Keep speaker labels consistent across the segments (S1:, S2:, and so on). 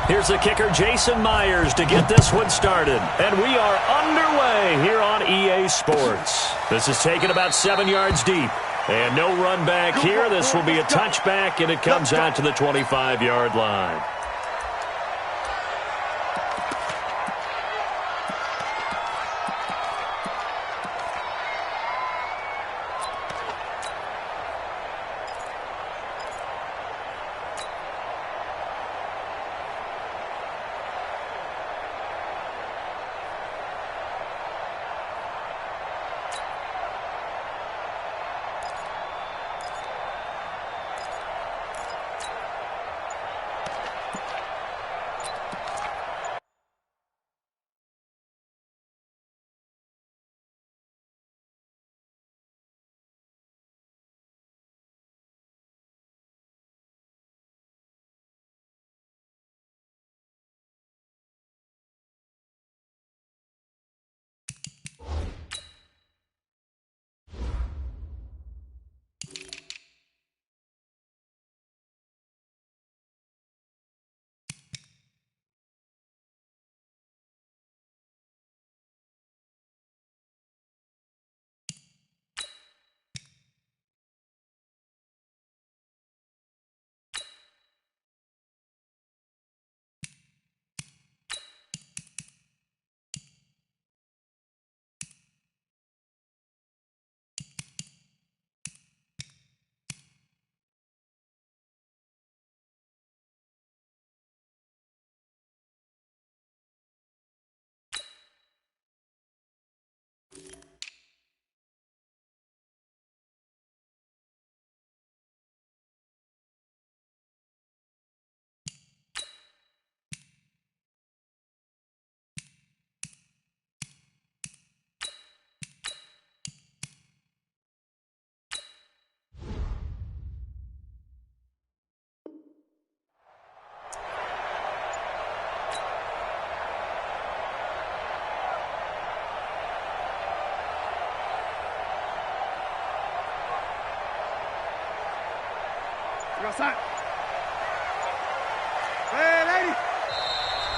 S1: Here's the kicker, Jason Myers, to get this one started. And we are underway here on EA Sports. This is taken about 7 yards deep. And no run back here. This will be a touchback, and it comes out to the 25-yard line.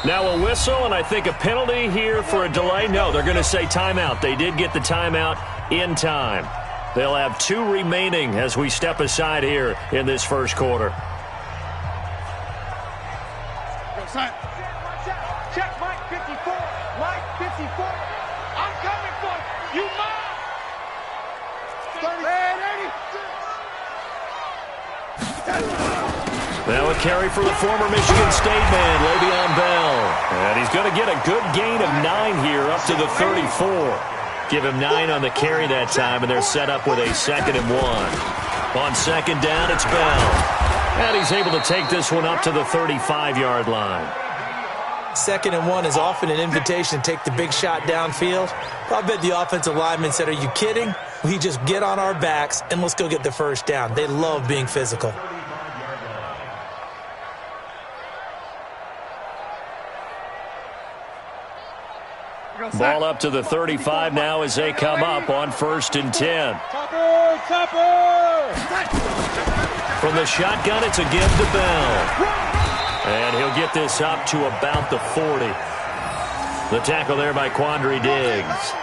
S1: Now a whistle, and I think a penalty here for a delay. No, they're going to say timeout. They did get the timeout in time. They'll have 2 remaining as we step aside here in this first quarter.
S2: Check Mike 54. Mike 54. I'm coming for you. You mine.
S1: Now a carry for the former Michigan State man, Le'Veon Bell. And he's going to get a good gain of 9 here up to the 34. Give him 9 on the carry that time, and they're set up with a 2nd and 1. On 2nd down, it's Bell. And he's able to take this one up to the 35-yard line.
S3: 2nd and 1 is often an invitation to take the big shot downfield. I bet the offensive lineman said, are you kidding? We just get on our backs and let's go get the first down. They love being physical.
S1: Ball up to the 35 now as they come up on 1st and 10. From the shotgun, it's a give to Bell. And he'll get this up to about the 40. The tackle there by Quandre Diggs.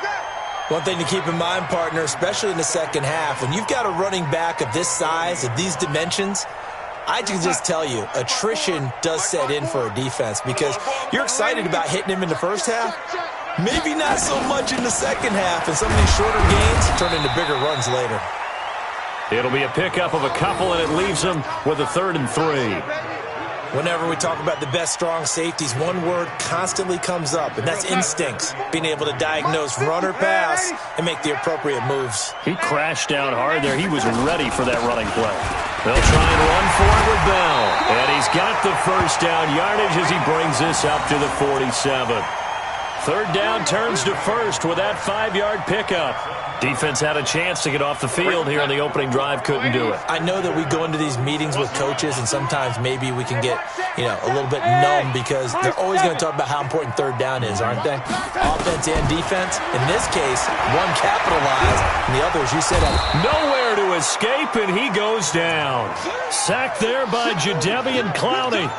S3: One thing to keep in mind, partner, especially in the second half, when you've got a running back of this size, of these dimensions, I can just tell you, attrition does set in for a defense because you're excited about hitting him in the first half. Maybe not so much in the second half, and some of these shorter gains turn into bigger runs later.
S1: It'll be a pickup of a couple, and it leaves them with a 3rd and 3.
S3: Whenever we talk about the best strong safeties, one word constantly comes up, and that's instincts. Being able to diagnose run or pass and make the appropriate moves.
S1: He crashed down hard there. He was ready for that running play. They'll try and run for it with Bell. And he's got the first down yardage as he brings this up to the 47. 3rd down turns to 1st with that 5-yard pickup. Defense had a chance to get off the field here on the opening drive, couldn't do it.
S3: I know that we go into these meetings with coaches, and sometimes maybe we can get, a little bit numb because they're always going to talk about how important third down is, aren't they? Offense and defense. In this case, one capitalized, and the other, as you said,
S1: nowhere to escape, and he goes down. Sacked there by Jadeveon Clowney.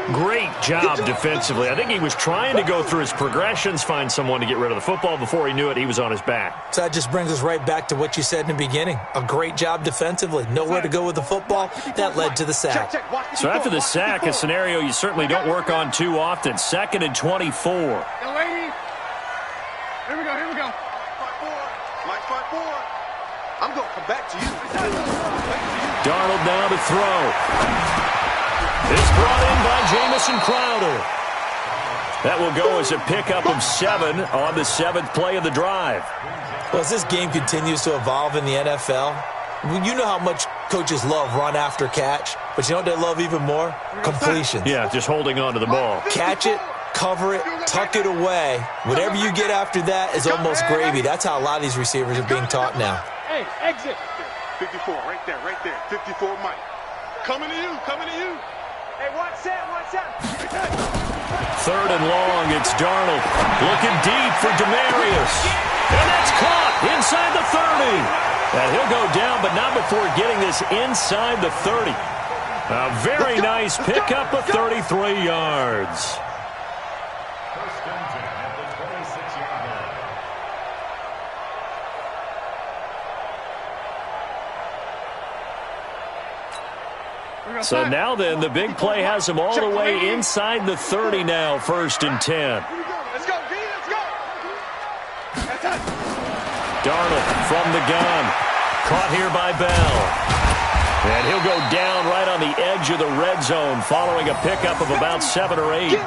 S1: Great job defensively. I think he was trying to go through his progressions, find someone to get rid of the football. Before he knew it, he was on his back.
S3: So that just brings us right back to what you said in the beginning. A great job defensively. Nowhere to go with the football. That led to the sack.
S1: So after the sack, a scenario you certainly don't work on too often. 2nd and 24.
S2: Yo, lady. Here we go. Mike, fight forward. I'm going to come back to you.
S1: Darnold now to throw. It's brought in by Jamison Crowder. That will go as a pickup of 7 on the 7th play of the drive.
S3: Well, as this game continues to evolve in the NFL, you know how much coaches love run after catch, but you know what they love even more? Completions.
S1: Yeah, just holding on to the ball.
S3: Catch it, cover it, tuck it away. Whatever you get after that is almost gravy. That's how a lot of these receivers are being taught now.
S2: Hey, exit. 54, right there. 54, Mike. Coming to you. Hey, watch that.
S1: 3rd and long, it's Darnold. Looking deep for Demarius. And that's caught inside the 30. And he'll go down, but not before getting this inside the 30. A very nice pickup of 33 yards. So now then, the big play has him all the way inside the 30 now, 1st and 10.
S2: Let's go.
S1: Darnold from the gun. Caught here by Bell. And he'll go down right on the edge of the red zone following a pickup of about 7 or 8.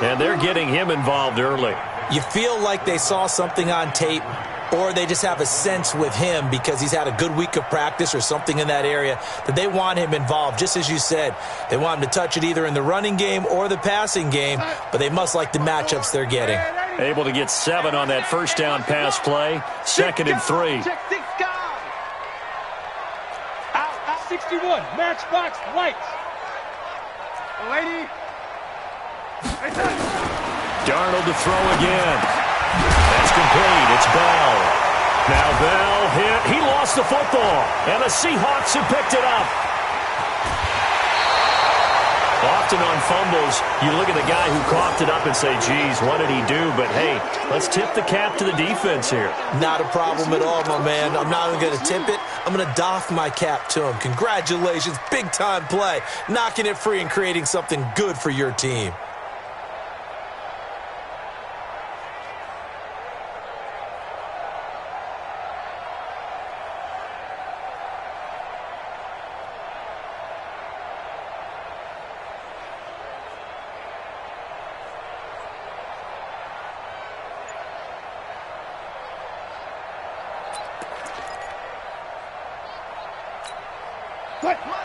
S1: And they're getting him involved early.
S3: You feel like they saw something on tape, or they just have a sense with him because he's had a good week of practice or something in that area that they want him involved. Just as you said, they want him to touch it either in the running game or the passing game, but they must like the matchups they're getting.
S1: Able to get 7 on that first down pass play. 2nd and 3.
S2: Out 61. Matchbox lights. Lady.
S1: Darnold to throw again. That's complete. It's Bell. Now Bell hit. He lost the football. And the Seahawks have picked it up. Often on fumbles, you look at the guy who coughed it up and say, geez, what did he do? But, hey, let's tip the cap to the defense here.
S3: Not a problem at all, my man. I'm not even going to tip it. I'm going to doff my cap to him. Congratulations. Big-time play. Knocking it free and creating something good for your team.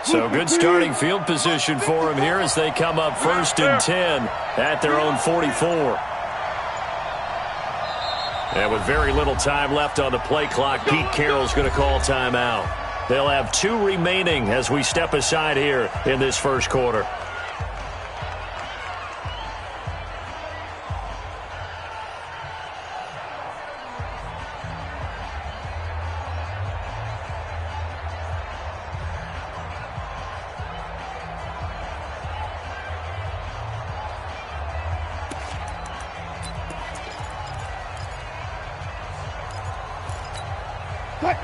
S1: So good starting field position for him here as they come up 1st and 10 at their own 44. And with very little time left on the play clock, Pete Carroll's going to call timeout. They'll have 2 remaining as we step aside here in this first quarter.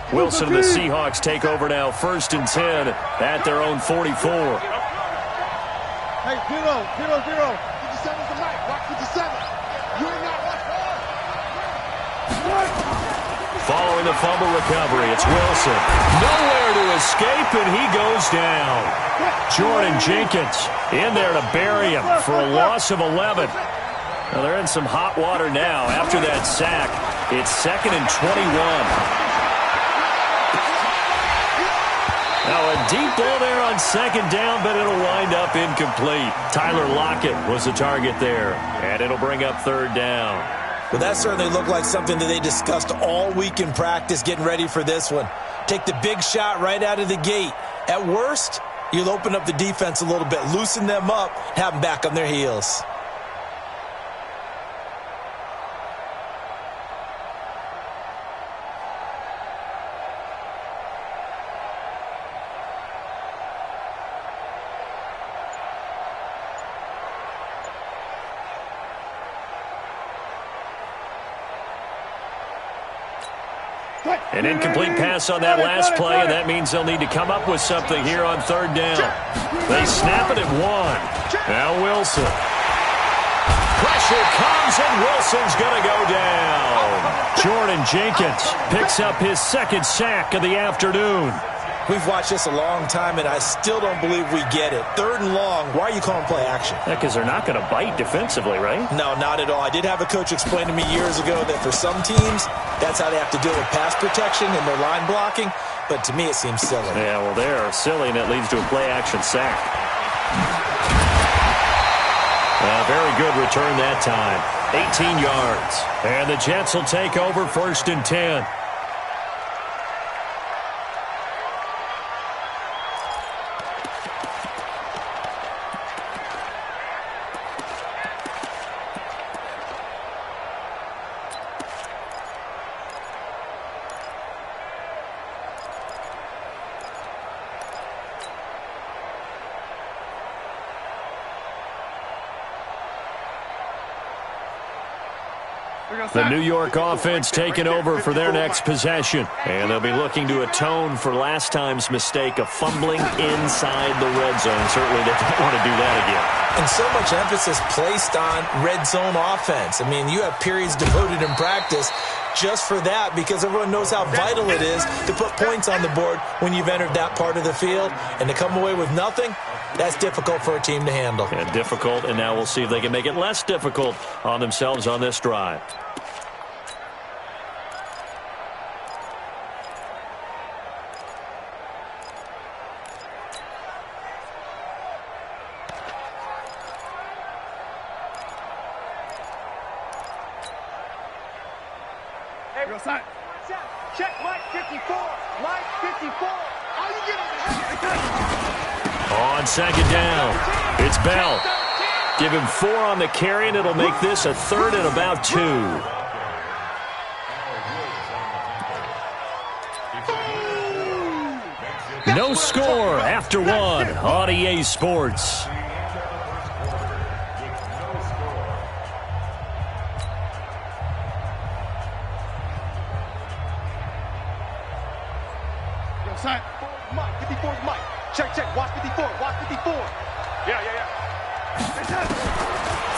S1: Wilson and the Seahawks take over now, 1st and 10 at their own 44.
S2: Hey, 0. 57's the mic. Watch 57. You ain't not watch.
S1: Following the fumble recovery, it's Wilson. Nowhere to escape, and he goes down. Jordan Jenkins in there to bury him for a loss of 11. Now they're in some hot water now after that sack. It's 2nd and 21. Now a deep ball there on 2nd down, but it'll wind up incomplete. Tyler Lockett was the target there, and it'll bring up 3rd down.
S3: Well, that certainly looked like something that they discussed all week in practice getting ready for this one. Take the big shot right out of the gate. At worst, you'll open up the defense a little bit, loosen them up, have them back on their heels.
S1: An incomplete pass on that last play, and that means they'll need to come up with something here on third down. They snap it at 1. Now Wilson. Pressure comes, and Wilson's going to go down. Jordan Jenkins picks up his second sack of the afternoon.
S3: We've watched this a long time, and I still don't believe we get it. 3rd and long, why are you calling play action?
S1: Yeah, because they're not going to bite defensively, right?
S3: No, not at all. I did have a coach explain to me years ago that for some teams, that's how they have to deal with pass protection and their line blocking, but to me it seems silly.
S1: Yeah, well, they're silly, and it leads to a play action sack. Very good return that time. 18 yards. And the Jets will take over 1st and 10. The New York offense taking over for their next possession. And they'll be looking to atone for last time's mistake of fumbling inside the red zone. Certainly they don't want to do that again.
S3: And so much emphasis placed on red zone offense. I mean, you have periods devoted in practice just for that because everyone knows how vital it is to put points on the board when you've entered that part of the field. And to come away with nothing, that's difficult for a team to handle.
S1: Yeah, difficult, and now we'll see if they can make it less difficult on themselves on this drive.
S2: Check Mike 54. Mike 54. How you get
S1: on 2nd down, it's Bell. Give him 4 on the carry, and it'll make this a 3rd and about 2. No score after 1 on EA Sports.
S2: Mike 54 is Mike. Check. Watch 54. Watch 54. Yeah.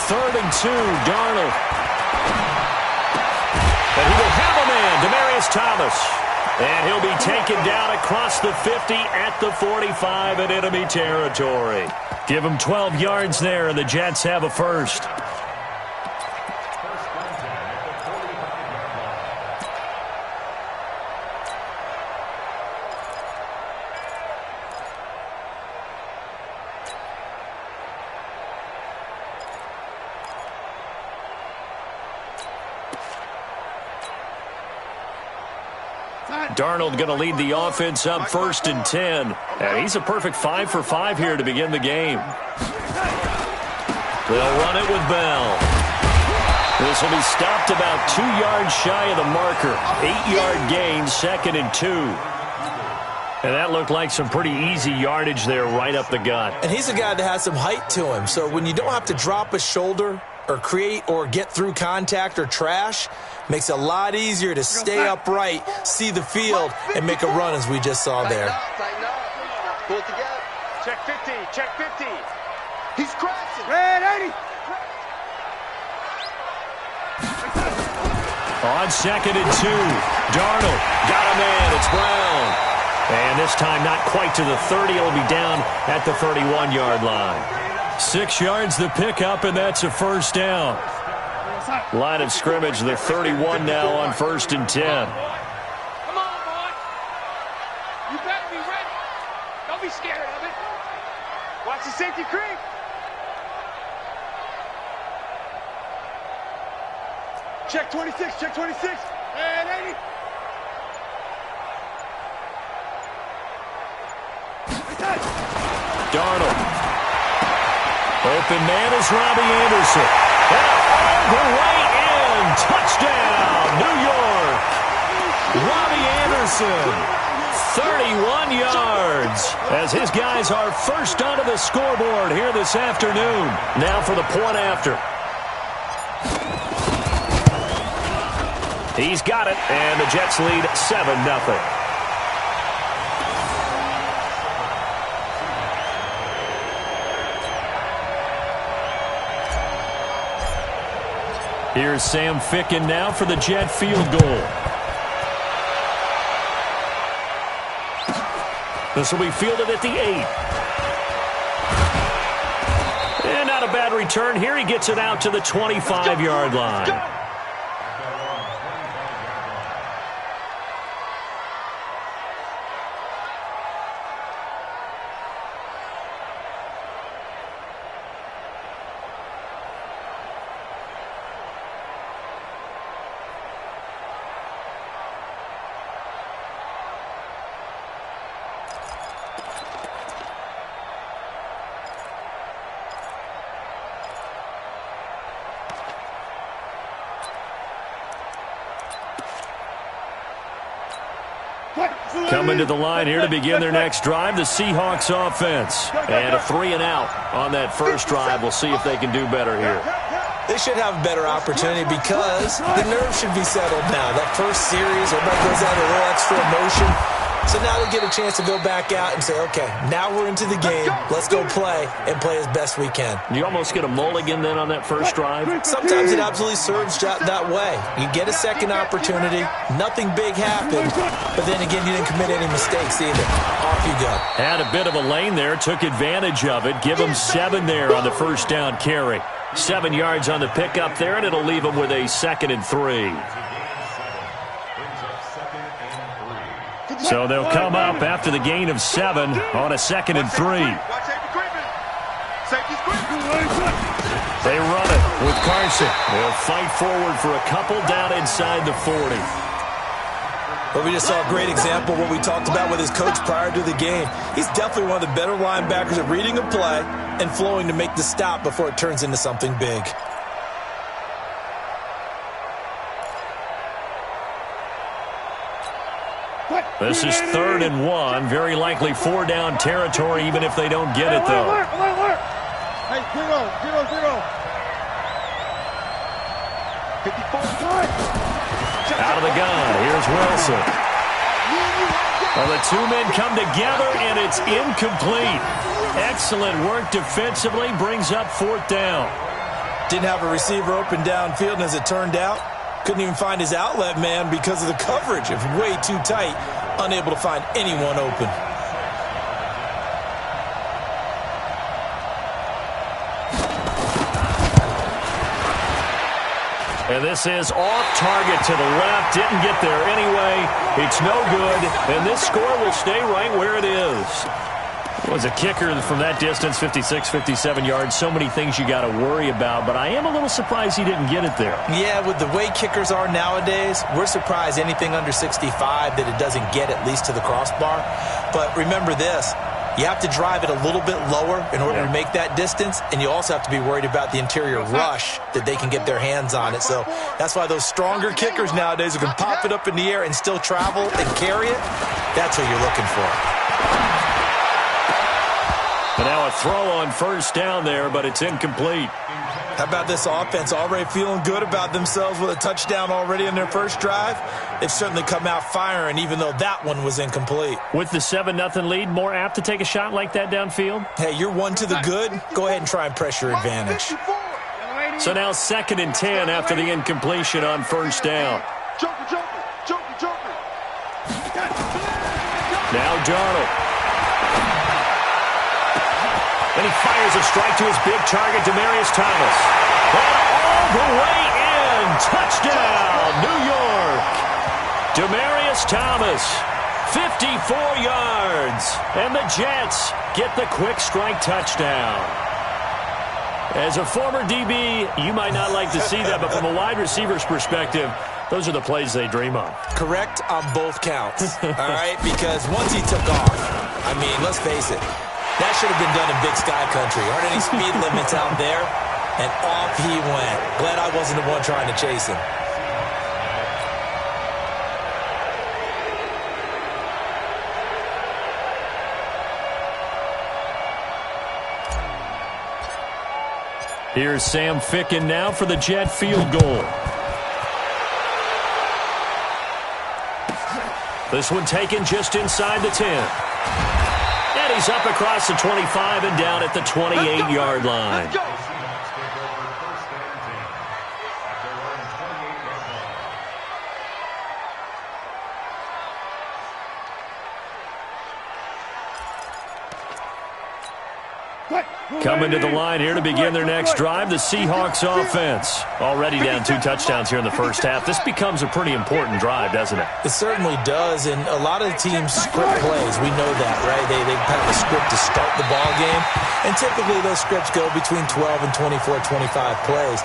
S1: 3rd and 2, Darnold. And he will have a man, Demaryius Thomas. And he'll be taken down across the 50 at the 45 in enemy territory. Give him 12 yards there, and the Jets have a first. Darnold going to lead the offense up 1st and 10. And he's a perfect 5 for 5 here to begin the game. They'll run it with Bell. This will be stopped about 2 yards shy of the marker. 8-yard gain, 2nd and 2. And that looked like some pretty easy yardage there right up the gut.
S3: And he's a guy that has some height to him. So when you don't have to drop a shoulder or create or get through contact or trash, makes it a lot easier to stay upright, see the field, and make a run as we just saw there.
S2: Tighten up. Pull it together. Check 50. Check 50. He's crashing. Red 80.
S1: On 2nd and 2, Darnold got a man. It's Brown. And this time not quite to the 30. It'll be down at the 31-yard line. 6 yards the pickup, and that's a first down. Line of scrimmage, the 31 now on 1st and 10.
S2: Come on, boy. You better be ready. Don't be scared of it. Watch the safety creep. Check 26, check 26. And 80.
S1: Darnold. Open man is Robbie Anderson. And all the way in. Touchdown, New York. Robbie Anderson, 31 yards, as his guys are first onto the scoreboard here this afternoon. Now for the point after. He's got it, and the Jets lead 7-0. Here's Sam Ficken now for the Jet field goal. This will be fielded at the 8. And not a bad return here. He gets it out to the 25-yard line. Coming to the line here to begin their next drive, the Seahawks offense. And a 3 and out on that first drive. We'll see if they can do better here.
S3: They should have a better opportunity because the nerves should be settled now. That first series, everybody goes out with a little extra emotion. So now they get a chance to go back out and say, okay, now we're into the game. Let's go play and play as best we can.
S1: You almost get a mulligan then on that first drive?
S3: Sometimes it absolutely serves that way. You get a second opportunity. Nothing big happened. But then again, you didn't commit any mistakes either. Off you go.
S1: Had a bit of a lane there. Took advantage of it. Give him 7 there on the first down carry. 7 yards on the pickup there, and it'll leave him with a 2nd and 3. So they'll come up after the gain of 7 on a 2nd and 3. They run it with Carson. They'll fight forward for a couple down inside the 40.
S3: But we just saw a great example of what we talked about with his coach prior to the game. He's definitely one of the better linebackers at reading a play and flowing to make the stop before it turns into something big.
S1: This is 3rd and 1. Very likely 4-down territory, even if they don't get it, though.
S2: Hey, 0. 54.
S1: Out of the gun. Here's Wilson. Well, the two men come together, and it's incomplete. Excellent work defensively. Brings up 4th down.
S3: Didn't have a receiver open downfield, and as it turned out, couldn't even find his outlet man because of the coverage. It was way too tight. Unable to find anyone open.
S1: And this is off target to the left. Didn't get there anyway. It's no good. And this score will stay right where it is. Was a kicker from that distance, 56, 57 yards. So many things you got to worry about, but I am a little surprised he didn't get it there. Yeah, with the way kickers are nowadays, we're surprised anything under 65 that it doesn't get at least to the crossbar. But remember this, you have to drive it a little bit lower in order to make that distance, and you also have to be worried about the interior rush that they can get their hands on it. So that's why those stronger kickers nowadays who can pop it up in the air and still travel and carry it, that's what you're looking for. And now a throw on first down there, but it's incomplete. How about this offense already feeling good about themselves with a touchdown already in their first drive? They've certainly come out firing, even though that one was incomplete. With the 7-0 lead, more apt to take a shot like that downfield? Hey, you're one to the good. Go ahead and try and press your advantage. So now 2nd and 10 after the incompletion on first down.
S2: Joker.
S1: Now Darnold. And he fires a strike to his big target, Demaryius Thomas. And all the way in. Touchdown, New York. Demaryius Thomas, 54 yards. And the Jets get the quick strike touchdown. As a former DB, you might not like to see that, but from a wide receiver's perspective, those are the plays they dream of.
S3: Correct on both counts, all right? Because once he took off, I mean, let's face it, that should have been done in Big Sky Country. Aren't any speed limits out there? And off he went. Glad I wasn't the one trying to chase him.
S1: Here's Sam Ficken now for the Jet field goal. This one taken just inside the 10. And he's up across the 25 and down at the 28-yard line. Coming to the line here to begin their next drive, the Seahawks offense. Already down 2 touchdowns here in the first half. This becomes a pretty important drive, doesn't it?
S3: It certainly does, and a lot of the teams script plays. We know that, right? They have a script to start the ball game, and typically those scripts go between 12 and 24, 25 plays.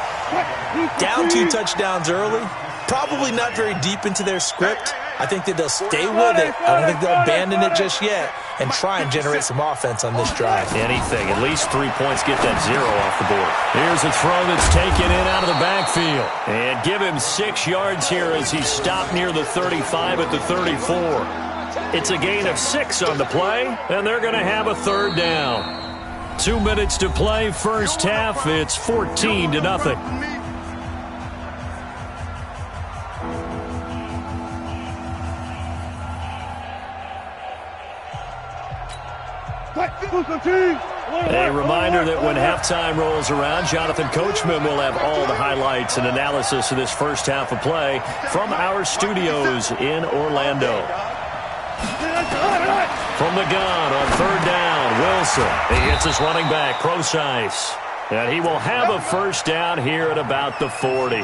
S3: Down 2 touchdowns early, probably not very deep into their script. I think that they'll stay with it. I don't think they'll abandon it just yet and try and generate some offense on this drive.
S1: Anything. At least 3 points, get that 0 off the board. Here's a throw that's taken in out of the backfield. And give him 6 yards here as he stopped near the 35 at the 34. It's a gain of 6 on the play, and they're going to have a 3rd down. 2 minutes to play, first half. It's 14-0. A reminder that when halftime rolls around, Jonathan Coachman will have all the highlights and analysis of this first half of play from our studios in Orlando. From the gun on 3rd down, Wilson. He hits his running back, Procise. And he will have a first down here at about the 40.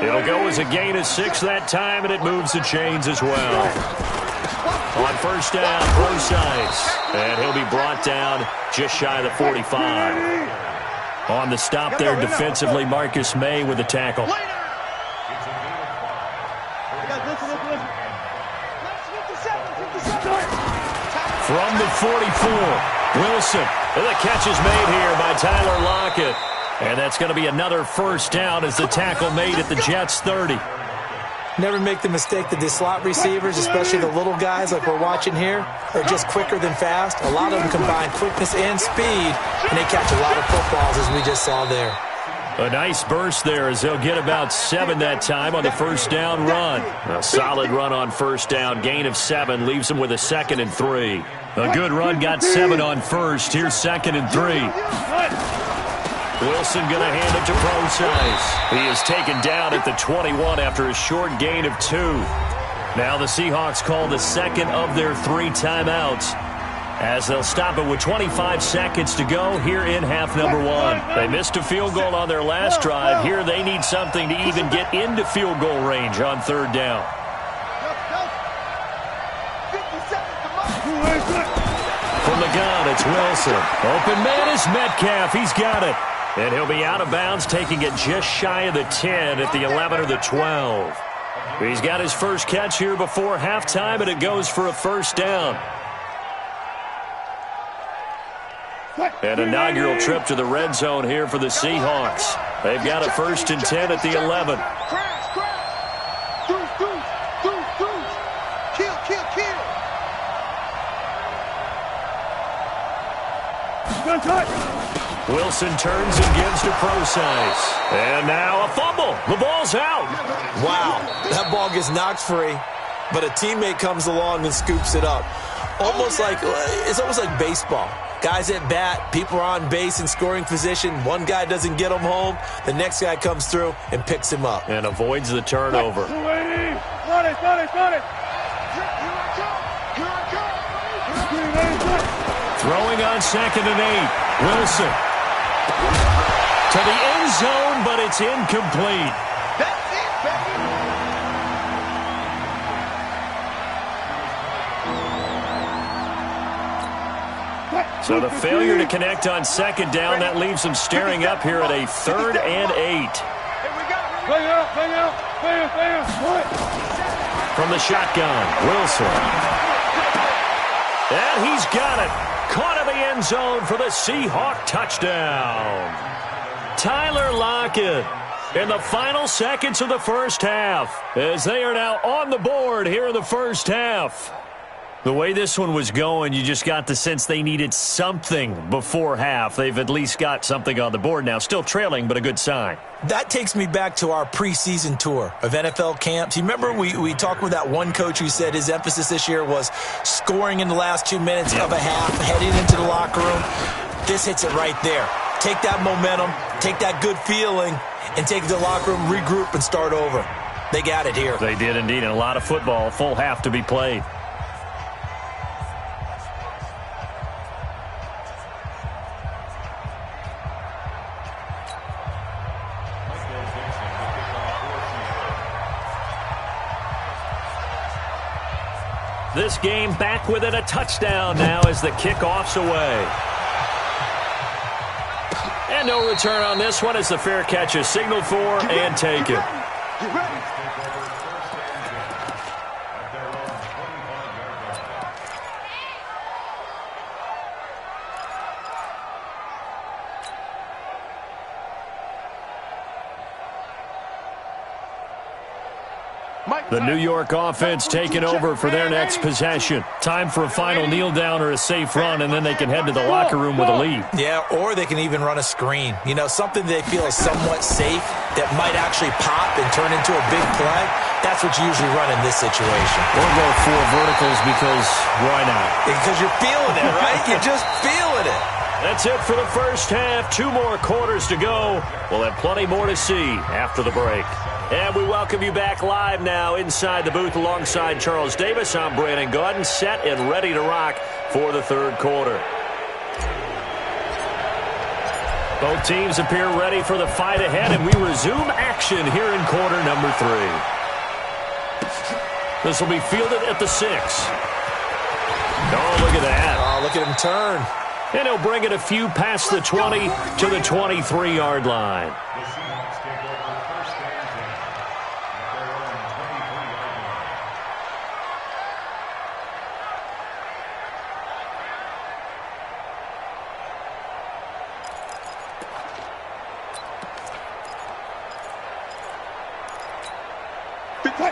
S1: It'll go as a gain of 6 that time, and it moves the chains as well. On first down, Procise. And he'll be brought down just shy of the 45. On the stop there defensively, Marcus May with the tackle. From the 44, Wilson. And the catch is made here by Tyler Lockett. And that's going to be another first down as the tackle made at the Jets' 30.
S3: Never make the mistake that the slot receivers, especially the little guys like we're watching here, are just quicker than fast. A lot of them combine quickness and speed, and they catch a lot of footballs, as we just saw there.
S1: A nice burst there as they'll get about 7 that time on the first down run. A solid run on first down. Gain of 7 leaves them with a 2nd and 3. A good run got 7 on first. Here's 2nd and 3. Wilson going to hand it to Procise. He is taken down at the 21 after a short gain of 2. Now the Seahawks call the 2nd of their 3 timeouts as they'll stop it with 25 seconds to go here in half number 1. They missed a field goal on their last drive. Here they need something to even get into field goal range on 3rd down. From the gun, it's Wilson. Open man is Metcalf. He's got it. And he'll be out of bounds, taking it just shy of the 10 at the 11 or the 12. He's got his first catch here before halftime, and it goes for a first down. An inaugural trip to the red zone here for the Seahawks. They've got a 1st and 10 at the 11. Wilson turns and gives to Procise. And now a fumble. The ball's out.
S3: Wow, that ball gets knocked free, but a teammate comes along and scoops it up. It's almost like baseball. Guys at bat, people are on base in scoring position. One guy doesn't get him home. The next guy comes through and picks him up.
S1: And avoids the turnover. Throwing on 2nd and 8. Wilson. To the end zone, but it's incomplete.
S2: That's it, baby.
S1: So the failure to connect on second down, that leaves them staring up here at a 3rd and 8. From the shotgun, Wilson. And he's got it. Caught in the end zone for the Seahawk touchdown. Tyler Lockett in the final seconds of the first half, as they are now on the board here in the first half. The way this one was going, you just got the sense they needed something before half. They've at least got something on the board now. Still trailing, but a good sign.
S3: That takes me back to our preseason tour of NFL camps. You remember we talked with that one coach who said his emphasis this year was scoring in the last 2 minutes of a half, heading into the locker room. This hits it right there. Take that momentum, take that good feeling, and take it to the locker room, regroup, and start over. They got it here.
S1: They did indeed, and a lot of football, full half to be played. This game back within a touchdown now as the kickoff's away. And no return on this one as the fair catch is signaled for and taken. The New York offense taking over for their next possession. Time for a final kneel down or a safe run, and then they can head to the locker room with a lead.
S3: Yeah, or they can even run a screen. You know, something they feel is somewhat safe that might actually pop and turn into a big play. That's what you usually run in this situation.
S1: Or go 4 verticals because why not?
S3: Because you're feeling it, right? You're just feeling it.
S1: That's it for the first half. 2 more quarters to go. We'll have plenty more to see after the break. And we welcome you back live now inside the booth alongside Charles Davis. I'm Brandon Gaudin, set and ready to rock for the third quarter. Both teams appear ready for the fight ahead, and we resume action here in quarter number 3. This will be fielded at the 6. Oh, look at that.
S3: Oh, look at him turn.
S1: And he'll bring it a few past the 20 to the 23-yard line.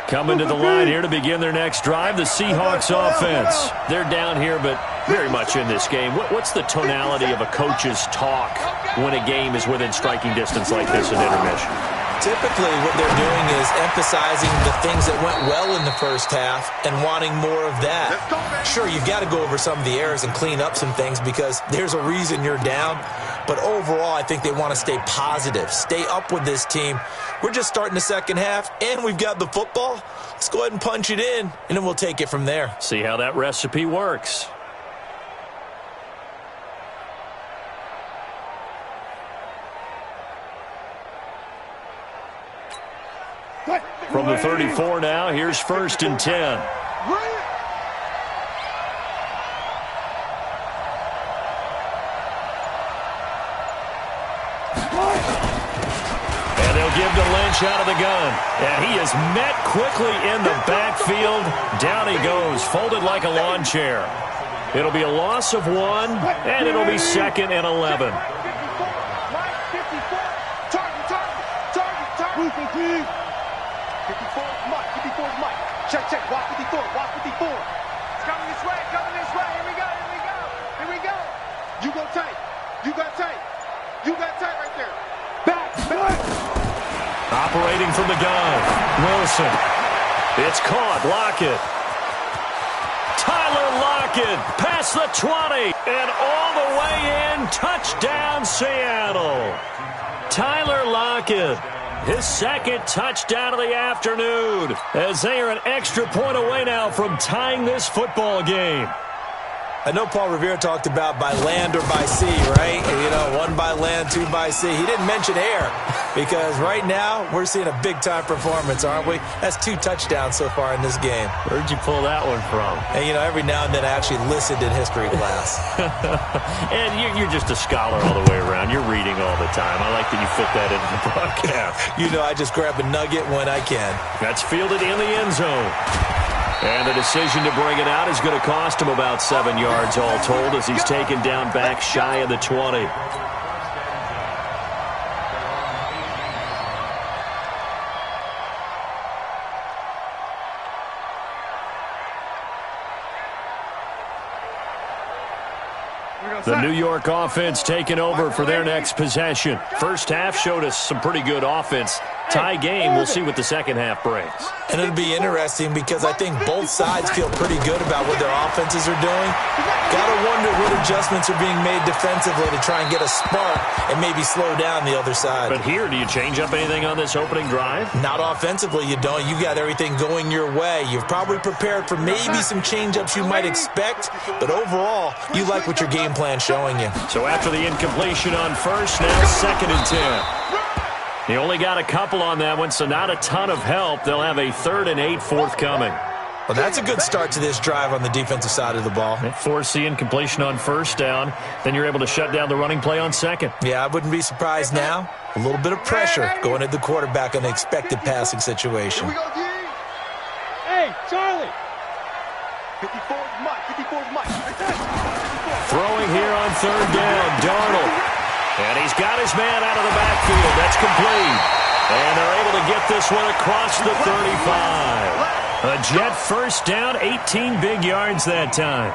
S1: Coming to the line here to begin their next drive, the Seahawks offense. They're down here, but very much in this game. What's the tonality of a coach's talk when a game is within striking distance like this in intermission?
S3: Typically, what they're doing is emphasizing the things that went well in the first half and wanting more of that. Sure, you've got to go over some of the errors and clean up some things because there's a reason you're down. But overall, I think they want to stay positive, stay up with this team. We're just starting the second half, and we've got the football. Let's go ahead and punch it in, and then we'll take it from there.
S1: See how that recipe works. From the 34 now, here's 1st and 10. And they'll give to Lynch out of the gun. And he is met quickly in the backfield. Down he goes, folded like a lawn chair. It'll be a loss of 1, and it'll be 2nd and 11.
S2: Check, walk 54, walk 54. It's coming this way, Here we go. You go tight. You got tight right there. Back.
S1: Operating from the gun, Wilson. It's caught, Lockett. Tyler Lockett past the 20 and all the way in. Touchdown, Seattle. Tyler Lockett. His 2nd touchdown of the afternoon as they are an extra point away now from tying this football game.
S3: I know Paul Revere talked about by land or by sea, right? You know, 1 by land, 2 by sea. He didn't mention air. because right now we're seeing a big-time performance, aren't we? That's 2 touchdowns so far in this game.
S1: Where'd you pull that one from?
S3: And, you know, every now and then I actually listened in history class.
S1: And you're just a scholar all the way around. You're reading all the time. I like that you fit that into the broadcast.
S3: You know, I just grab a nugget when I can.
S1: That's fielded in the end zone. And the decision to bring it out is going to cost him about 7 yards all told as he's taken down back shy of the 20. The New York offense taking over for their next possession. First half showed us some pretty good offense. Tie game, we'll see what the second half brings.
S3: And it'll be interesting because I think both sides feel pretty good about what their offenses are doing. Gotta wonder what adjustments are being made defensively to try and get a spark and maybe slow down the other side.
S1: But here, do you change up anything on this opening drive?
S3: Not offensively, you don't. You got everything going your way. You've probably prepared for maybe some change-ups you might expect, but overall, you like what your game plan's showing you.
S1: So after the incompletion on first, now 2nd and 10. He only got a couple on that one, so not a ton of help. They'll have a 3rd and 8 forthcoming.
S3: Well, that's a good start to this drive on the defensive side of the ball.
S1: Force the incompletion on first down. Then you're able to shut down the running play on second.
S3: Yeah, I wouldn't be surprised now. A little bit of pressure going at the quarterback in an expected passing situation.
S2: Here we go, G. Hey, Charlie. 54's Mike. 54's Mike.
S1: Throwing here on 3rd down, Darnold. And he's got his man out of the backfield. That's complete. And they're able to get this one across the 35. A Jet first down, 18 big yards that time.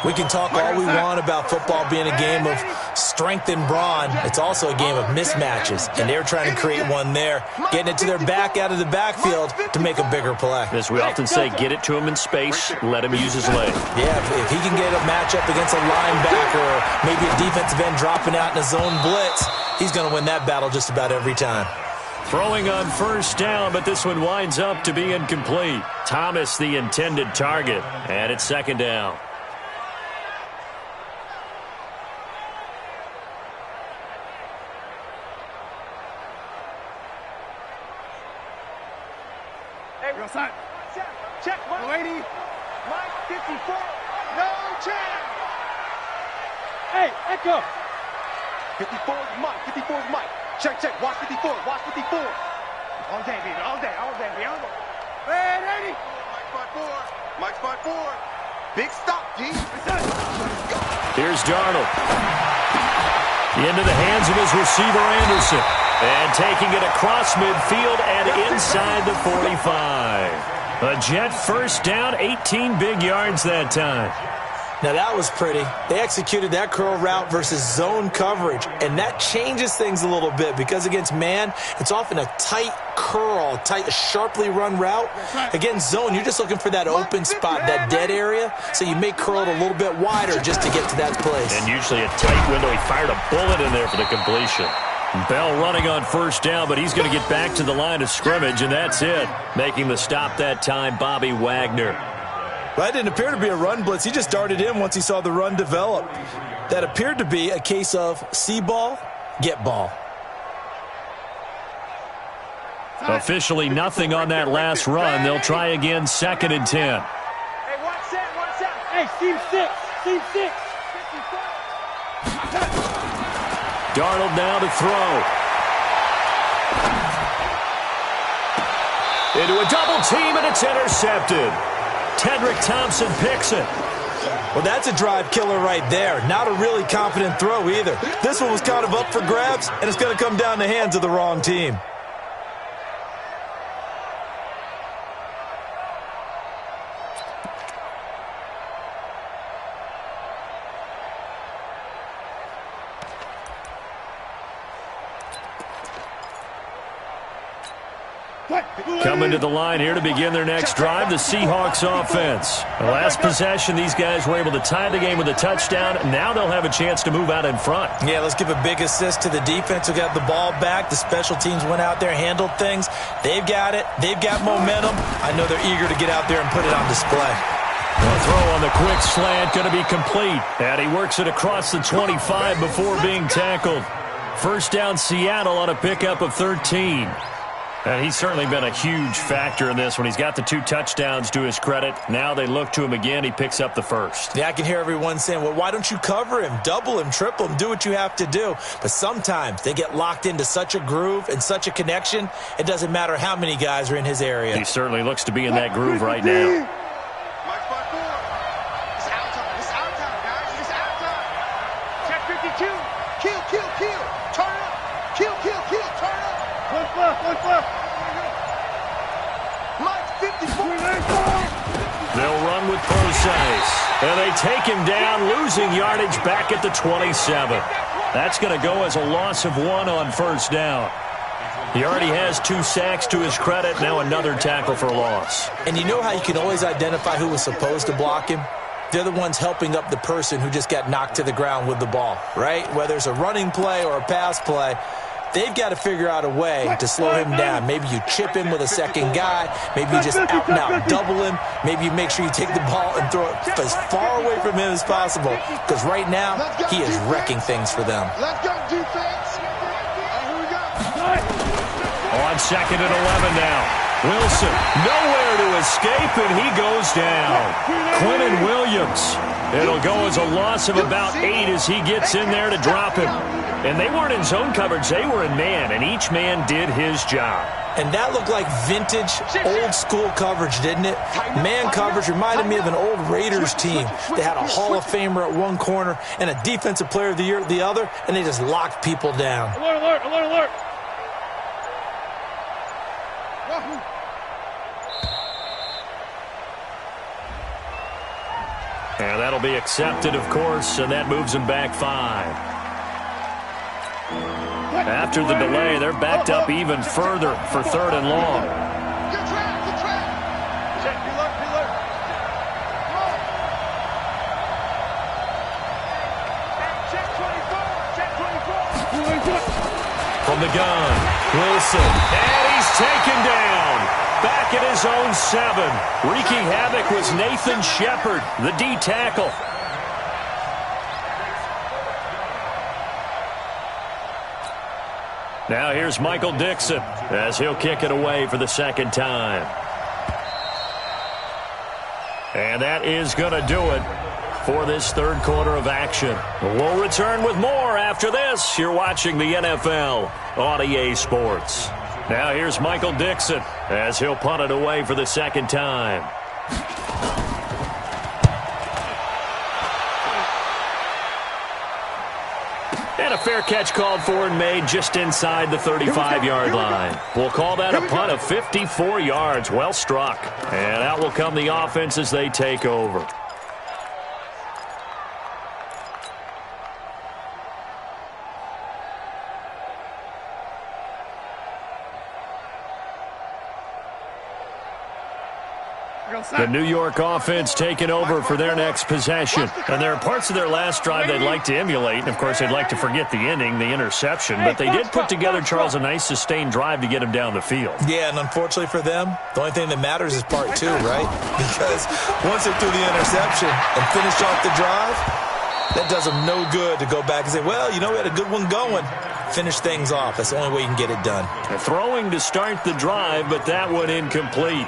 S3: We can talk all we want about football being a game of strength and brawn. It's also a game of mismatches, and they're trying to create one there, getting it to their back out of the backfield to make a bigger play.
S1: As we often say, get it to him in space, let him use his leg.
S3: Yeah, if he can get a matchup against a linebacker or maybe a defensive end dropping out in a zone blitz, he's going to win that battle just about every time.
S1: Throwing on first down, but this one winds up to be incomplete. Thomas, the intended target, and it's 2nd down.
S2: Check, Mike. Lady. Mike, 54. No chance. Hey, Echo. 54's Mike. 54's Mike. Check. Watch 54. Watch 54. All day, baby. All day. Hey, 80. Mike spot 4. Big stop, G.
S1: Here's Darnold. Into the hands of his receiver, Anderson. And taking it across midfield and inside the 45. A Jet first down, 18 big yards that time.
S3: Now that was pretty. They executed that curl route versus zone coverage, and that changes things a little bit because against man, it's often a tight curl, sharply run route. Against zone, you're just looking for that open spot, that dead area, so you may curl it a little bit wider just to get to that place.
S1: And usually a tight window. He fired a bullet in there for the completion. Bell running on first down, but he's going to get back to the line of scrimmage, and that's it. Making the stop that time, Bobby Wagner.
S3: Well, that didn't appear to be a run blitz. He just darted in once he saw the run develop. That appeared to be a case of see ball, get ball.
S1: Officially nothing on that last run. They'll try again, 2nd and 10.
S2: Hey, watch out. Hey, Steve 6.
S1: Darnold now to throw. Into a double team, and it's intercepted. Tedrick Thompson picks it.
S3: Well, that's a drive killer right there. Not a really confident throw either. This one was kind of up for grabs, and it's going to come down the hands of the wrong team.
S1: Coming to the line here to begin their next drive, the Seahawks offense. The last possession, these guys were able to tie the game with a touchdown. Now they'll have a chance to move out in front.
S3: Yeah, let's give a big assist to the defense who got the ball back. The special teams went out there, handled things. They've got it. They've got momentum. I know they're eager to get out there and put it on display.
S1: The throw on the quick slant going to be complete. And he works it across the 25 before being tackled. First down Seattle on a pickup of 13. And he's certainly been a huge factor in this one. He's got the 2 touchdowns to his credit. Now they look to him again. He picks up the first.
S3: Yeah, I can hear everyone saying, well, why don't you cover him, double him, triple him, do what you have to do. But sometimes they get locked into such a groove and such a connection, it doesn't matter how many guys are in his area.
S1: He certainly looks to be in that groove right now.
S2: It's our time. It's our time, guys. It's our time. Check 52. Kill, kill, kill. Turn up. Kill, kill, kill. Turn up. What's left? What's left? Mike 54.
S1: They'll run with Procise. And they take him down, losing yardage back at the 27. That's going to go as a loss of 1 on first down. He already has 2 sacks to his credit. Now another tackle for a loss.
S3: And you know how you can always identify who was supposed to block him? They're the ones helping up the person who just got knocked to the ground with the ball, right? Whether it's a running play or a pass play, they've got to figure out a way to slow him down. Maybe you chip him with a second guy. Maybe you just out and out double him. Maybe you make sure you take the ball and throw it as far away from him as possible. Because right now, he is wrecking things for them.
S2: Let's go, defense. Here we go.
S1: On second and 11 now. Wilson, nowhere to escape, and he goes down. Quinnen Williams. It'll go as a loss of about 8 as he gets in there to drop him. And they weren't in zone coverage. They were in man, and each man did his job.
S3: And that looked like vintage, old-school coverage, didn't it? Man coverage reminded me of an old Raiders team. They had a Hall of Famer at one corner and a Defensive Player of the Year at the other, and they just locked people down.
S2: Alert, alert, alert, alert.
S1: And that'll be accepted, of course, and that moves them back 5. After the delay, they're backed up even further for 3rd and long.
S2: Good trap, good trap. Check, be alert, be alert. Check 24, check 24.
S1: From the gun, Wilson, and he's taken down. Back at his own 7. Wreaking havoc was Nathan Shepard, the D tackle. Now here's Michael Dixon as he'll kick it away for the 2nd time. And that is going to do it for this 3rd quarter of action. We'll return with more after this. You're watching the NFL on EA Sports. Now here's Michael Dixon as he'll punt it away for the 2nd time. And a fair catch called for and made just inside the 35-yard line. We'll call that a punt of 54 yards. Well struck. And out will come the offense as they take over. The New York offense taking over for their next possession. And there are parts of their last drive they'd like to emulate. And, of course, they'd like to forget the ending, the interception. But they did put together, Charles, a nice sustained drive to get him down the field.
S3: Yeah, and unfortunately for them, the only thing that matters is part 2, right? Because once they threw the interception and finished off the drive, that does them no good to go back and say, well, you know, we had a good one going. Finish things off. That's the only way you can get it done.
S1: Throwing to start the drive, but that one incomplete.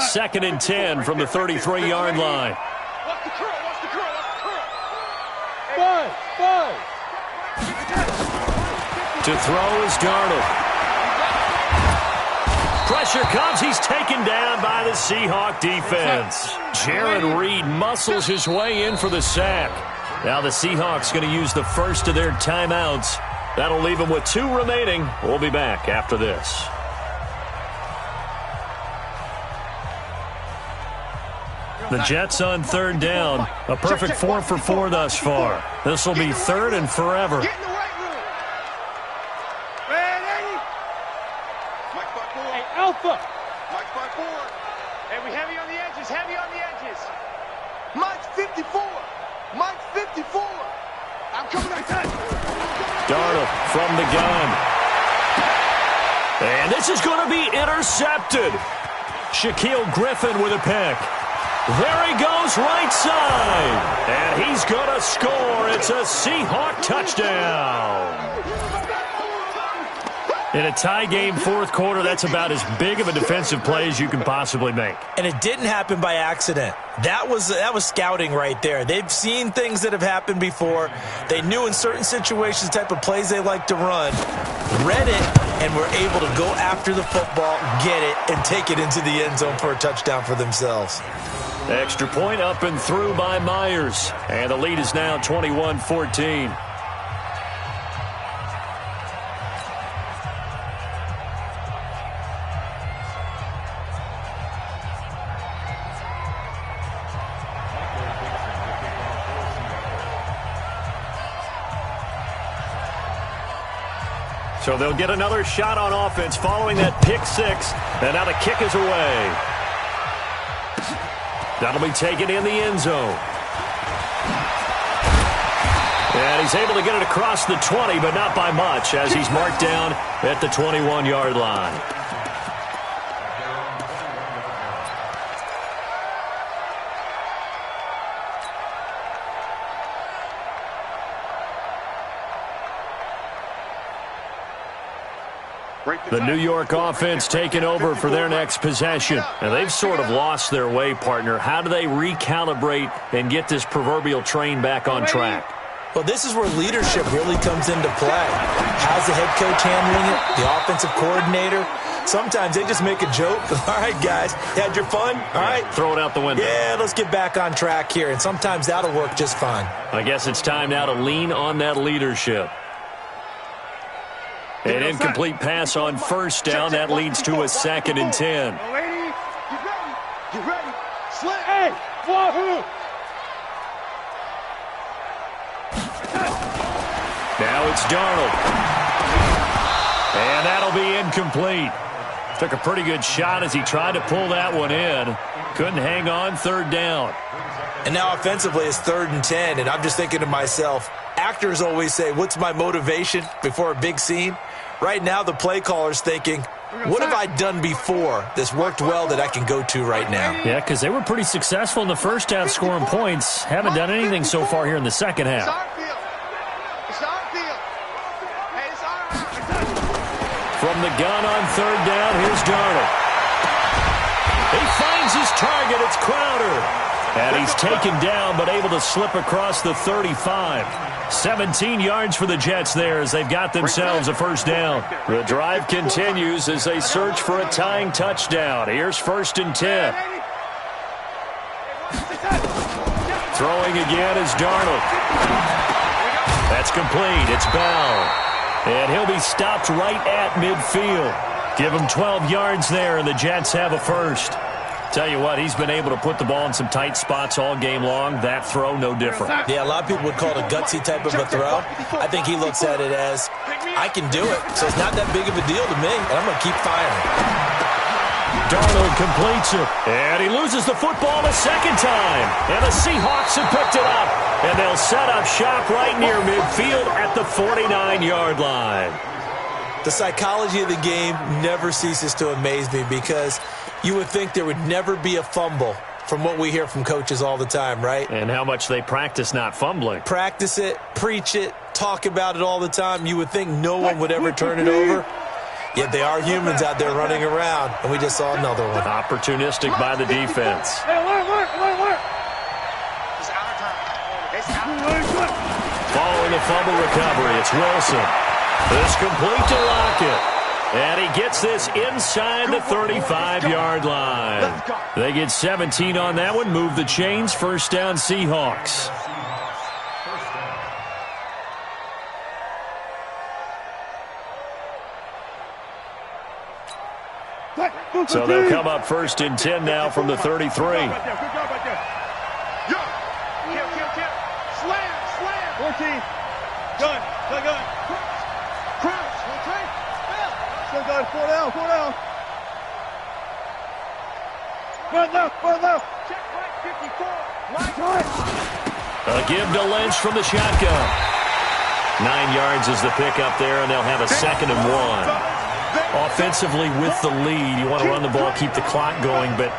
S1: Second and 10 from the 33-yard line.
S2: Watch the curl, watch the curl, watch the curl.
S4: Five.
S1: To throw is Darnold. Pressure comes. He's taken down by the Seahawk defense. Jaron Reed muscles his way in for the sack. Now the Seahawks going to use the first of their timeouts. That'll leave them with 2 remaining. We'll be back after this. The Jets on 3rd down. A perfect 4 for 4 thus far. This will be 3rd and forever.
S2: Get in the right room. Ready? Mike 5-4.
S4: Hey, Alpha.
S2: Mike 5-4. Hey, we heavy on the edges, heavy on the edges. Mike 54. Mike 54. I'm coming right there.
S1: Darnold from the gun. And this is going to be intercepted. Shaquille Griffin with a pick. There he goes. goes right side. And he's going to score. It's a Seahawk touchdown. In a tie game fourth quarter, that's about as big of a defensive play as you can possibly make.
S3: And it didn't happen by accident. That was scouting right there. They've seen things that have happened before. They knew in certain situations the type of plays they like to run, read it, and were able to go after the football, get it, and take it into the end zone for a touchdown for themselves.
S1: Extra point up and through by Myers. And the lead is now 21-14. So they'll get another shot on offense following that pick six. And now the kick is away. That'll be taken in the end zone. And he's able to get it across the 20, but not by much, as he's marked down at the 21-yard line. The New York offense taking over for their next possession. And they've sort of lost their way, partner. How do they recalibrate and get this proverbial train back on track?
S3: Well, this is where leadership really comes into play. How's the head coach handling it? The offensive coordinator? Sometimes they just make a joke. All right, guys, you had your fun? All right.
S1: Throw it out the window.
S3: Yeah, let's get back on track here. And sometimes that'll work just fine.
S1: I guess it's time now to lean on that leadership. An incomplete pass on first down. That leads to a 2nd and 10.
S2: Get ready. Get ready. Slant. Hey, wahoo.
S1: Now it's Darnold. And that'll be incomplete. Took a pretty good shot as he tried to pull that one in. Couldn't hang on, 3rd down.
S3: And now offensively it's 3rd and 10. And I'm just thinking to myself, actors always say, what's my motivation before a big scene? Right now, the play caller's thinking, what have I done before that's worked well that I can go to right now?
S1: Yeah, because they were pretty successful in the first half scoring points. Haven't done anything so far here in the second half. From the gun on 3rd down, here's Darnold. He finds his target. It's Crowder. And he's taken down, but able to slip across the 35. 17 yards for the Jets there as they've got themselves a first down. The drive continues as they search for a tying touchdown. Here's 1st and 10. Throwing again is Darnold. That's complete. It's Bell. And he'll be stopped right at midfield. Give him 12 yards there, and the Jets have a first. Tell you what, he's been able to put the ball in some tight spots all game long. That throw, no different.
S3: Yeah, a lot of people would call it a gutsy type of a throw. I think he looks at it as, I can do it, so it's not that big of a deal to me, and I'm going to keep firing.
S1: Darnold completes it, and he loses the football a 2nd time. And the Seahawks have picked it up, and they'll set up shop right near midfield at the 49-yard line.
S3: The psychology of the game never ceases to amaze me because you would think there would never be a fumble from what we hear from coaches all the time, right?
S1: And how much they practice not fumbling.
S3: Practice it, preach it, talk about it all the time. You would think no one would ever turn it over. Yet they are humans out there running around, and we just saw another one.
S1: Opportunistic by the defense. Following the fumble recovery, it's Wilson. It's complete to Lockett. And he gets this inside the 35-yard line. They get 17 on that one. Move the chains. First down, Seahawks. So they'll come up 1st and 10 now from the 33.
S2: Slam, slam. 14. Gun. Crouch. Okay. Still got 4 down. One left. Check right, 54.
S1: A give to Lynch from the shotgun. 9 yards is the pickup there, and they'll have a 2nd and 1. Offensively with the lead, you want to run the ball, keep the clock going, but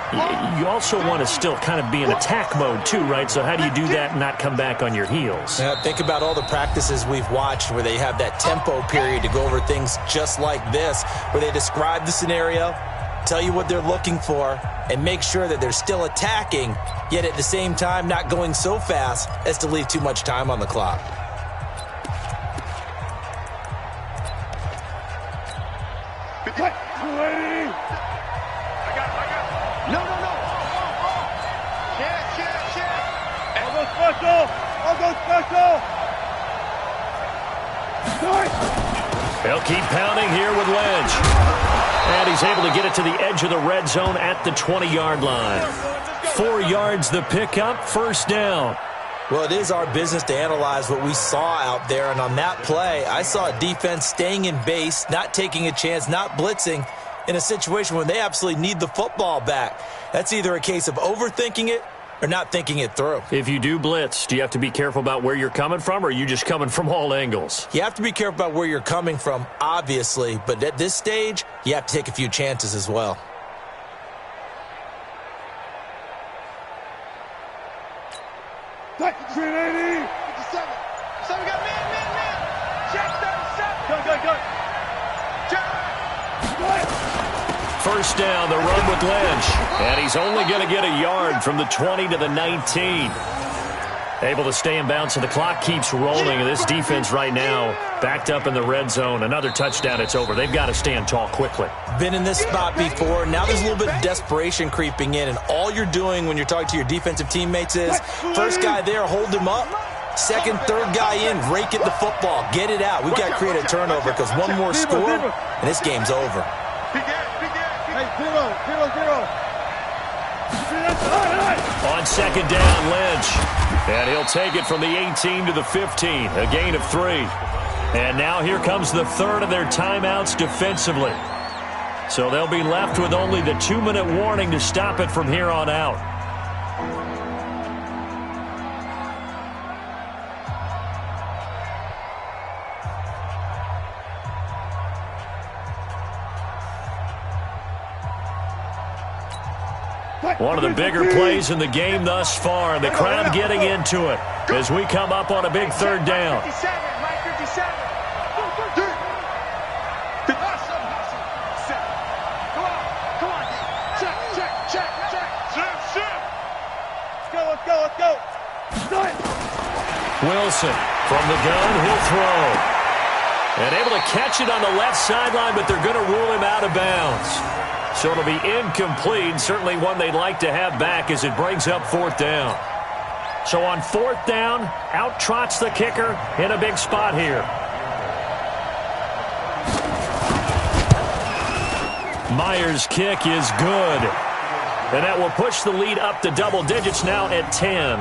S1: you also want to still kind of be in attack mode too, right? So how do you do that and not come back on your heels?
S3: Yeah, think about all the practices we've watched where they have that tempo period to go over things just like this, where they describe the scenario, tell you what they're looking for, and make sure that they're still attacking, yet at the same time not going so fast as to leave too much time on the clock.
S2: No. Check. I'll go special.
S1: They'll keep pounding here with Lynch. And he's able to get it to the edge of the red zone at the 20-yard line. 4 yards the pickup, first down.
S3: Well, it is our business to analyze what we saw out there, and on that play, I saw a defense staying in base, not taking a chance, not blitzing, in a situation where they absolutely need the football back. That's either a case of overthinking it or not thinking it through.
S1: If you do blitz, do you have to be careful about where you're coming from, or are you just coming from all angles?
S3: You have to be careful about where you're coming from, obviously, but at this stage, you have to take a few chances as well.
S2: Check 380. 57. So we got man. Check 37. Go. Check.
S1: First down, the run with Lynch. And he's only going to get a yard from the 20 to the 19. Able to stay in bounds, so the clock keeps rolling. And this defense right now backed up in the red zone. Another touchdown, it's over. They've got to stand tall quickly.
S3: Been in this spot before. Now there's a little bit of desperation creeping in. And all you're doing when you're talking to your defensive teammates is, first guy there, hold him up. Second, third guy in, rake at the football. Get it out. We've got to create a turnover because one more score, and this game's over.
S1: On second down, Lynch. And he'll take it from the 18 to the 15. A gain of 3. And now here comes the third of their timeouts defensively. So they'll be left with only the 2-minute warning to stop it from here on out. One of the bigger plays in the game thus far, and the crowd getting into it as we come up on a big third down.
S2: 57. Mike 57. Come on. Check. Let's go.
S1: Wilson from the gun, he'll throw. And able to catch it on the left sideline, but they're going to rule him out of bounds. So it'll be incomplete, certainly one they'd like to have back as it brings up fourth down. So on fourth down, out trots the kicker in a big spot here. Myers' kick is good. And that will push the lead up to double digits now at 10.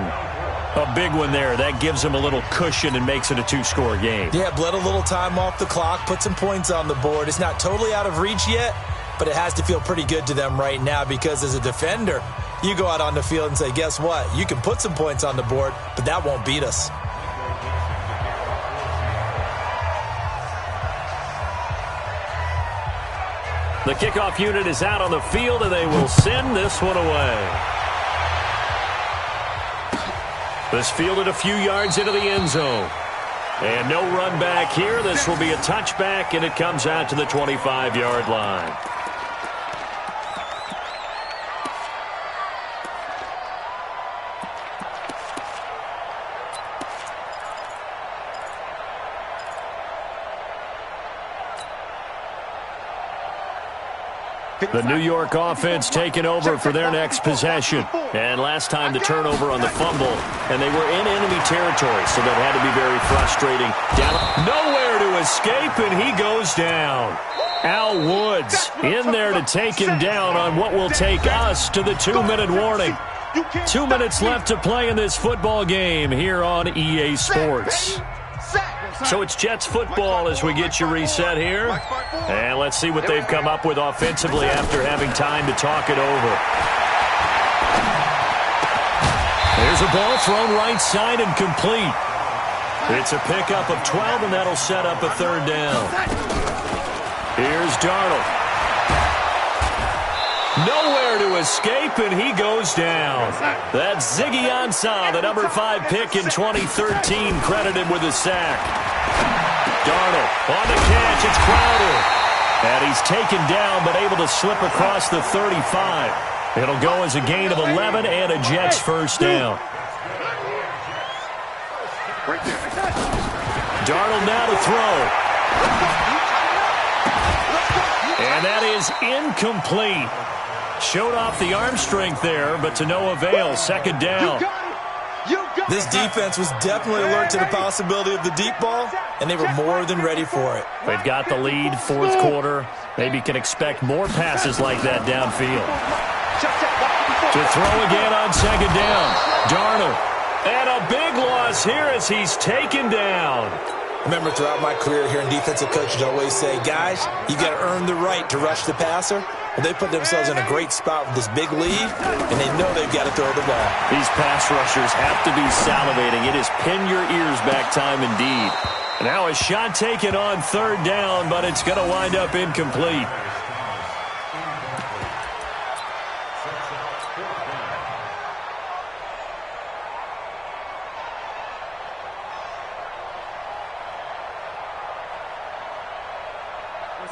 S1: A big one there. That gives them a little cushion and makes it a 2-score game.
S3: Yeah, bled a little time off the clock, put some points on the board. It's not totally out of reach yet, but it has to feel pretty good to them right now because as a defender, you go out on the field and say, guess what? You can put some points on the board, but that won't beat us.
S1: The kickoff unit is out on the field, and they will send this one away. This fielded a few yards into the end zone. And no run back here. This will be a touchback, and it comes out to the 25-yard line. The New York offense taking over for their next possession. And last time the turnover on the fumble, and they were in enemy territory, so that had to be very frustrating. Down, nowhere to escape, and he goes down. Al Woods in there to take him down on what will take us to the 2-minute warning. 2 minutes left to play in this football game here on EA Sports. So it's Jets football as we get you reset here. And let's see what they've come up with offensively after having time to talk it over. There's a ball thrown right side and complete. It's a pickup of 12, and that'll set up a third down. Here's Darnold. Nowhere to escape, and he goes down. That's Ziggy Ansah, the number 5 pick in 2013, credited with a sack. Darnold on the catch. It's Crowder. And he's taken down, but able to slip across the 35. It'll go as a gain of 11 and a Jets first down. Darnold now to throw. And that is incomplete. Showed off the arm strength there, but to no avail. Second down.
S3: This defense was definitely alert to the possibility of the deep ball, and they were more than ready for it.
S1: They've got the lead, fourth quarter. Maybe can expect more passes like that downfield. To throw again on second down. Darnold. And a big loss here as he's taken down.
S3: Remember, throughout my career here in defensive coaches, I always say, guys, you got to earn the right to rush the passer. Well, they put themselves in a great spot with this big lead, and they know they've got to throw the ball.
S1: These pass rushers have to be salivating. It is pin your ears back time indeed. Now a shot taken on third down, but it's going to wind up incomplete.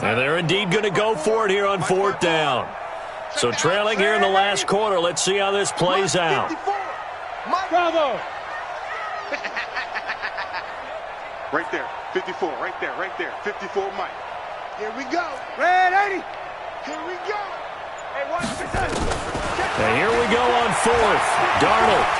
S1: And they're indeed going to go for it here on fourth down. So trailing here in the last quarter. Let's see how this plays out.
S2: Bravo. Right there, 54, right there, 54, Mike. Here we go. Red 80. Here we go. Hey, watch this.
S1: And here we go on fourth. Darnold.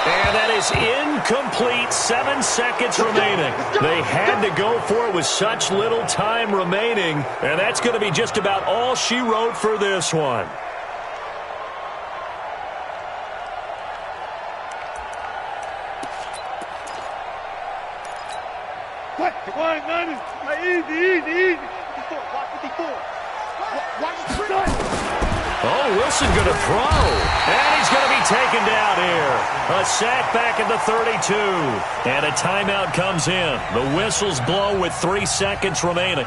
S1: And that is incomplete. 7 seconds remaining. They had to go for it with such little time remaining. And that's going to be just about all she wrote for this one.
S2: What? One, none. Easy. 54, watch 54. Watch the
S1: Oh, Wilson going to throw. And he's going to be taken down here. A sack back at the 32. And a timeout comes in. The whistles blow with 3 seconds remaining.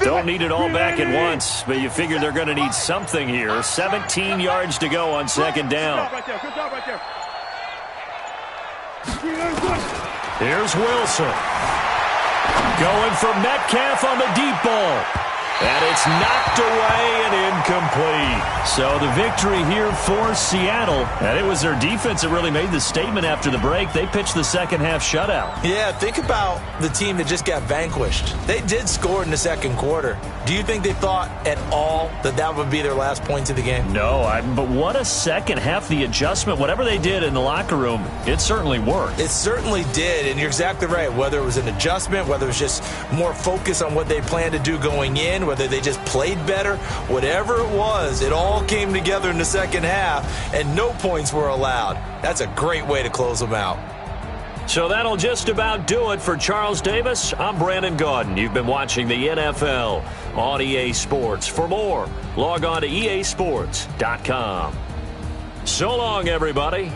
S1: Don't need it all back at once, but you figure they're going to need something here. 17 yards to go on second down.
S2: Good job right there.
S1: Here's Wilson. Going for Metcalf on the deep ball. And it's knocked away and incomplete. So the victory here for Seattle. And it was their defense that really made the statement after the break. They pitched the second half shutout.
S3: Yeah, think about the team that just got vanquished. They did score in the second quarter. Do you think they thought at all that that would be their last points of the game?
S1: No, but what a second half. The adjustment, whatever they did in the locker room, it certainly worked.
S3: It certainly did, and you're exactly right. Whether it was an adjustment, whether it was just more focus on what they planned to do going in, whether they just played better, whatever it was, it all came together in the second half, and no points were allowed. That's a great way to close them out.
S1: So that'll just about do it for Charles Davis. I'm Brandon Gaudin. You've been watching the NFL on EA Sports. For more, log on to easports.com. So long, everybody.